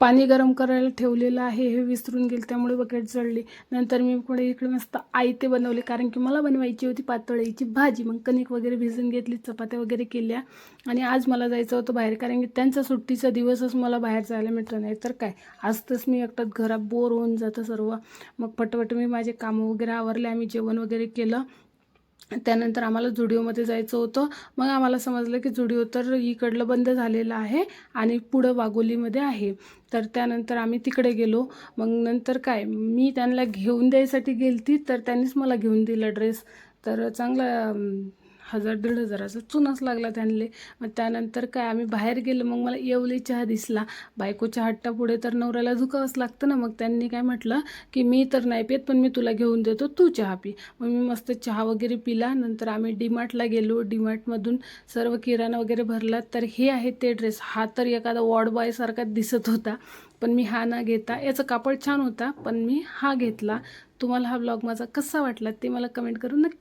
पाणी गरम करायला ठेवलेलं आहे हे विसरून गेले, त्यामुळे बकेट जळली. नंतर मी पुढे इकडे मस्त आयते बनवले, कारण की मला बनवायची होती पातळीची भाजी. मग कणिक वगैरे भिजून घेतली, चपात्या वगैरे केल्या. आणि आज मला जायचं होतं बाहेर, कारण की त्यांचा सुट्टीचा दिवसच मला बाहेर जायला मिळतं नाही तर काय. आज तस मी एकटाच घरात बोर होऊन जातं सर्व. मग पटपट मी माझे कामं वगैरे आवरले, आम्ही जेवण वगैरे केलं. त्यानंतर आम्हाला जुडिओमध्ये जायचं होतं. मग आम्हाला समजलं की जुडिओ तर इकडलं बंद झालेलं आहे आणि पुढं वाघोलीमध्ये आहे. तर त्यानंतर आम्ही तिकडे गेलो. मग नंतर काय, मी त्यांना घेऊन द्यायसाठी गेलती, तर त्यांनीच मला घेऊन दिला ड्रेस. तर चांगला 1000-1500 चुनाच लागला त्यांना. मग त्यानंतर काय, आम्ही बाहेर गेलो. मग मला येवली चहा दिसला. बायकोच्या हट्टापुढे तर नवऱ्याला झुकावंच लागतं ना. मग त्यांनी काय म्हटलं की मी तर नाही पित, पण मी तुला घेऊन देतो, तू चहा पी. मग मी मस्त चहा वगैरे पिला. नंतर आम्ही डीमार्टला गेलो. डीमार्टमधून सर्व किराणा वगैरे भरला. तर हे आहे ते ड्रेस. हा तर एखादा वॉर्ड बॉयसारखा दिसत होता, पण मी हा ना घेता, याचा कापड छान होता, पण मी हा घेतला. तुम्हाला हा ब्लॉग माझा कसा वाटला ते मला कमेंट करून नक्की